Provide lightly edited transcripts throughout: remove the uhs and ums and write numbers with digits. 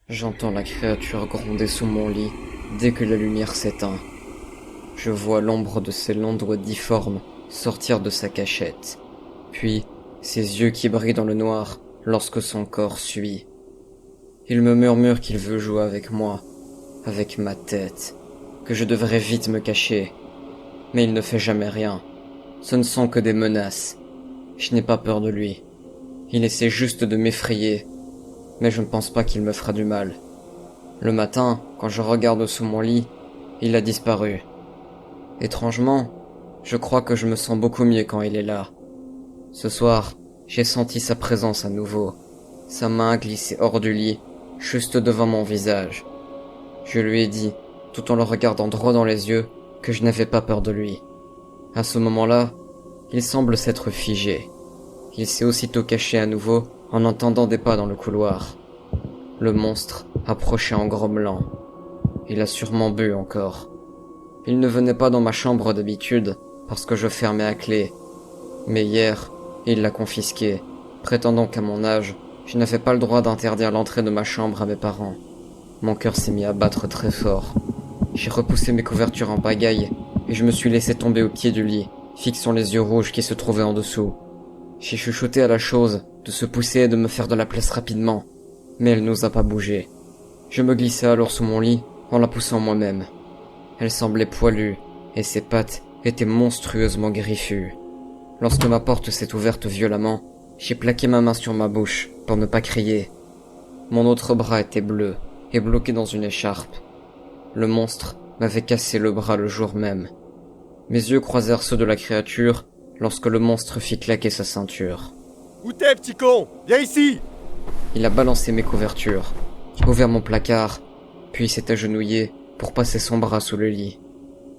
J'entends la créature gronder sous mon lit dès que la lumière s'éteint. Je vois l'ombre de ses longs doigts difformes sortir de sa cachette, puis ses yeux qui brillent dans le noir lorsque son corps suit. Il me murmure qu'il veut jouer avec moi, avec ma tête, que je devrais vite me cacher. Mais il ne fait jamais rien. Ce ne sont que des menaces. Je n'ai pas peur de lui. Il essaie juste de m'effrayer, mais je ne pense pas qu'il me fera du mal. Le matin, quand je regarde sous mon lit, il a disparu. Étrangement, je crois que je me sens beaucoup mieux quand il est là. Ce soir, j'ai senti sa présence à nouveau. Sa main glissait hors du lit, juste devant mon visage. Je lui ai dit, tout en le regardant droit dans les yeux, que je n'avais pas peur de lui. À ce moment-là, il semble s'être figé. Il s'est aussitôt caché à nouveau en entendant des pas dans le couloir. Le monstre approchait en grommelant. Il a sûrement bu encore. Il ne venait pas dans ma chambre d'habitude parce que je fermais à clé. Mais hier, il l'a confisqué, prétendant qu'à mon âge, je n'avais pas le droit d'interdire l'entrée de ma chambre à mes parents. Mon cœur s'est mis à battre très fort. J'ai repoussé mes couvertures en pagaille et je me suis laissé tomber au pied du lit, fixant les yeux rouges qui se trouvaient en dessous. J'ai chuchoté à la chose de se pousser et de me faire de la place rapidement, mais elle n'osa pas bouger. Je me glissai alors sous mon lit en la poussant moi-même. Elle semblait poilue et ses pattes étaient monstrueusement griffues. Lorsque ma porte s'est ouverte violemment, j'ai plaqué ma main sur ma bouche pour ne pas crier. Mon autre bras était bleu et bloqué dans une écharpe. Le monstre m'avait cassé le bras le jour même. Mes yeux croisèrent ceux de la créature lorsque le monstre fit claquer sa ceinture. Où t'es, petit con? Viens ici! Il a balancé mes couvertures, ouvert mon placard, puis s'est agenouillé pour passer son bras sous le lit.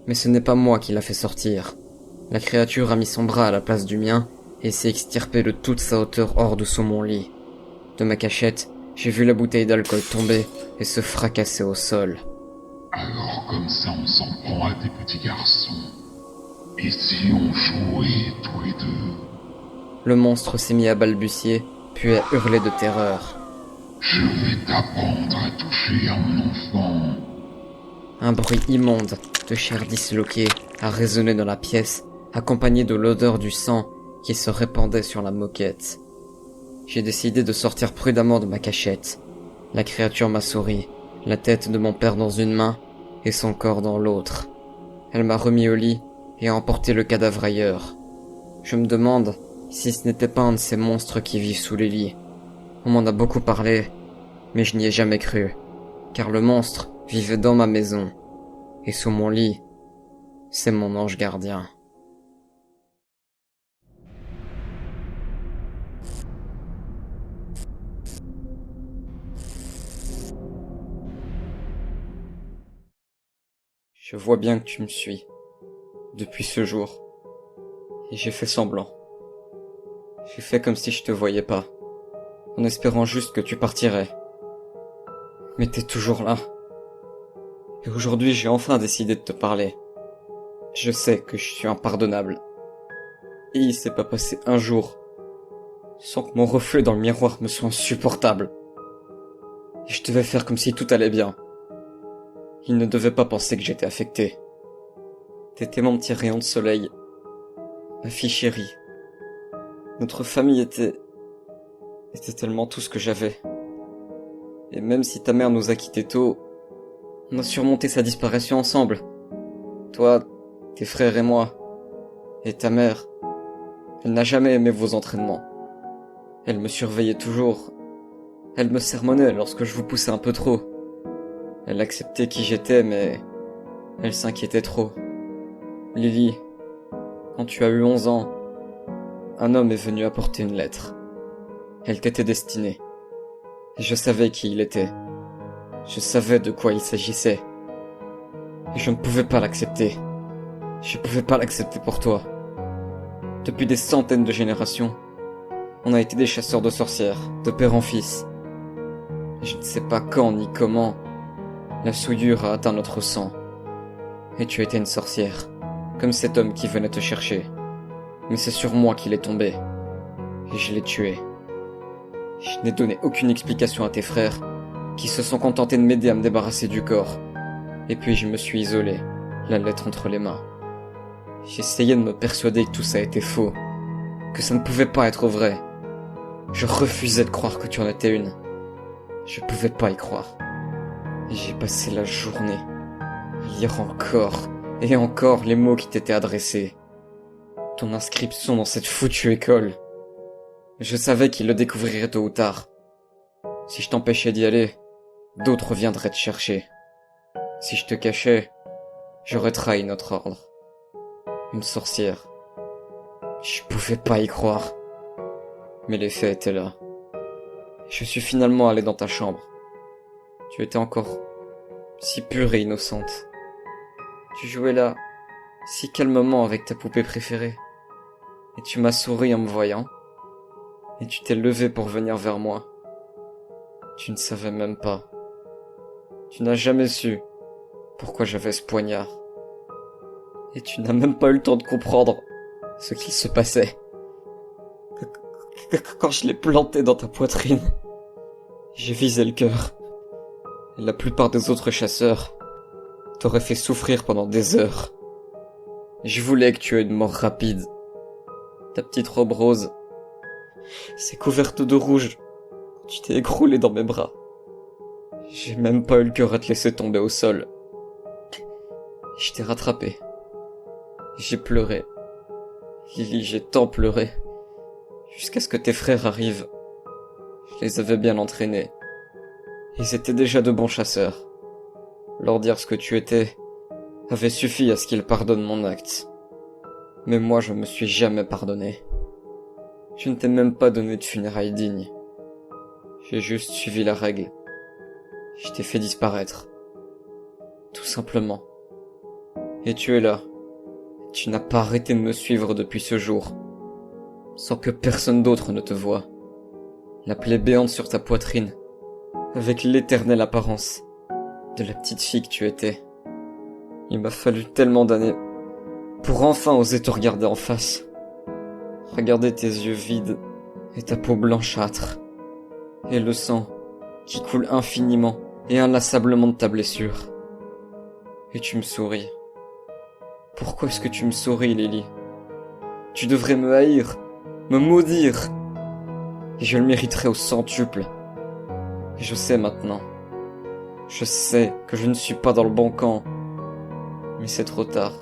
Mais ce n'est pas moi qui l'a fait sortir. La créature a mis son bras à la place du mien et s'est extirpée de toute sa hauteur hors de sous mon lit. De ma cachette, j'ai vu la bouteille d'alcool tomber et se fracasser au sol. Alors comme ça on s'en prend à des petits garçons. Et si on jouait tous les deux? Le monstre s'est mis à balbutier, puis à hurler de terreur. Je vais t'apprendre à toucher à mon enfant. Un bruit immonde de chair disloquée a résonné dans la pièce, accompagné de l'odeur du sang qui se répandait sur la moquette. J'ai décidé de sortir prudemment de ma cachette. La créature m'a souri, la tête de mon père dans une main et son corps dans l'autre. Elle m'a remis au lit et a emporté le cadavre ailleurs. Je me demande si ce n'était pas un de ces monstres qui vivent sous les lits. On m'en a beaucoup parlé, mais je n'y ai jamais cru, car le monstre vivait dans ma maison, et sous mon lit, c'est mon ange gardien. Je vois bien que tu me suis, depuis ce jour, et j'ai fait semblant. J'ai fait comme si je te voyais pas, en espérant juste que tu partirais. Mais t'es toujours là. Et aujourd'hui, j'ai enfin décidé de te parler. Je sais que je suis impardonnable. Et il s'est pas passé un jour sans que mon reflet dans le miroir me soit insupportable. Et je devais faire comme si tout allait bien. Il ne devait pas penser que j'étais affecté. T'étais mon petit rayon de soleil. Ma fille chérie. Notre famille était tellement tout ce que j'avais. Et même si ta mère nous a quittés tôt, on a surmonté sa disparition ensemble. Toi, tes frères et moi. Et ta mère, elle n'a jamais aimé vos entraînements. Elle me surveillait toujours. Elle me sermonnait lorsque je vous poussais un peu trop. Elle acceptait qui j'étais, mais elle s'inquiétait trop. Lily, quand tu as eu 11 ans, un homme est venu apporter une lettre. Elle t'était destinée. Et je savais qui il était. Je savais de quoi il s'agissait. Et je ne pouvais pas l'accepter. Je ne pouvais pas l'accepter pour toi. Depuis des centaines de générations, on a été des chasseurs de sorcières, de père en fils. Et je ne sais pas quand ni comment, la souillure a atteint notre sang. Et tu étais une sorcière, comme cet homme qui venait te chercher. Mais c'est sur moi qu'il est tombé. Et je l'ai tué. Je n'ai donné aucune explication à tes frères, qui se sont contentés de m'aider à me débarrasser du corps. Et puis je me suis isolé, la lettre entre les mains. J'essayais de me persuader que tout ça était faux, que ça ne pouvait pas être vrai. Je refusais de croire que tu en étais une. Je pouvais pas y croire. Et j'ai passé la journée à lire encore et encore les mots qui t'étaient adressés. Ton inscription dans cette foutue école. Je savais qu'il le découvrirait tôt ou tard. Si je t'empêchais d'y aller, d'autres viendraient te chercher. Si je te cachais, j'aurais trahi notre ordre. Une sorcière. Je pouvais pas y croire. Mais les faits étaient là. Je suis finalement allé dans ta chambre. Tu étais encore si pure et innocente. Tu jouais là, si calmement avec ta poupée préférée. Et tu m'as souri en me voyant. Et tu t'es levé pour venir vers moi. Tu ne savais même pas. Tu n'as jamais su pourquoi j'avais ce poignard. Et tu n'as même pas eu le temps de comprendre ce qu'il se passait. Quand je l'ai planté dans ta poitrine, j'ai visé le cœur. Et la plupart des autres chasseurs t'auraient fait souffrir pendant des heures. Je voulais que tu aies une mort rapide. Ta petite robe rose s'est couverte de rouge quand tu t'es écroulé dans mes bras. J'ai même pas eu le cœur à te laisser tomber au sol. Je t'ai rattrapé. J'ai pleuré. Lily, j'ai tant pleuré. Jusqu'à ce que tes frères arrivent. Je les avais bien entraînés. Ils étaient déjà de bons chasseurs. Leur dire ce que tu étais avait suffi à ce qu'ils pardonnent mon acte. Mais moi, je me suis jamais pardonné. Je ne t'ai même pas donné de funérailles dignes. J'ai juste suivi la règle. Je t'ai fait disparaître. Tout simplement. Et tu es là. Tu n'as pas arrêté de me suivre depuis ce jour. Sans que personne d'autre ne te voie. La plaie béante sur ta poitrine. Avec l'éternelle apparence de la petite fille que tu étais. Il m'a fallu tellement d'années pour enfin oser te regarder en face. Regarder tes yeux vides et ta peau blanchâtre. Et le sang qui coule infiniment et inlassablement de ta blessure. Et tu me souris. Pourquoi est-ce que tu me souris, Lily? Tu devrais me haïr, me maudire. Et je le mériterais au centuple. Et je sais maintenant. Je sais que je ne suis pas dans le bon camp. Mais c'est trop tard.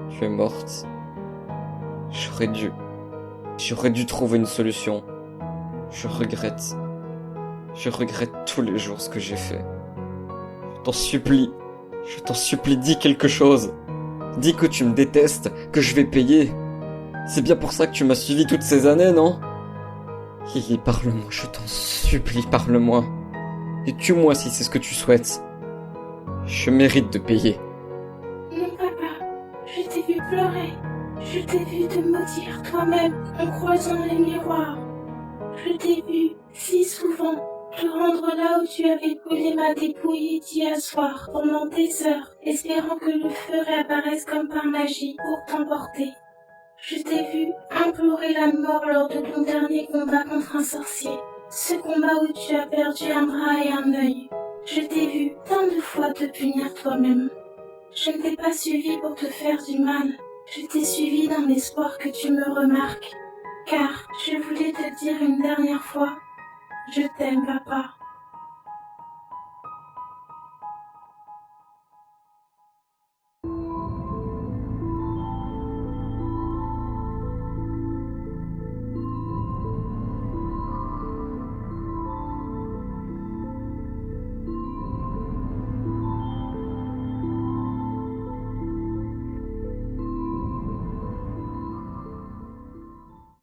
Tu es morte. J'aurais dû trouver une solution. Je regrette tous les jours ce que j'ai fait. Je t'en supplie, dis quelque chose. Dis que tu me détestes, que je vais payer. C'est bien pour ça que tu m'as suivi toutes ces années, non? Lily, parle-moi, je t'en supplie, parle-moi. Et tue-moi si c'est ce que tu souhaites. Je mérite de payer. Non, papa, je t'ai vu pleurer. Je t'ai vu te maudire toi-même en croisant les miroirs. Je t'ai vu si souvent te rendre là où tu avais brûlé ma dépouille et t'y asseoir pendant des heures, espérant que le feu réapparaisse comme par magie pour t'emporter. Je t'ai vu implorer la mort lors de ton dernier combat contre un sorcier. Ce combat où tu as perdu un bras et un œil. Je t'ai vu tant de fois te punir toi-même. Je ne t'ai pas suivi pour te faire du mal. Je t'ai suivi dans l'espoir que tu me remarques. Car je voulais te dire une dernière fois, je t'aime, papa.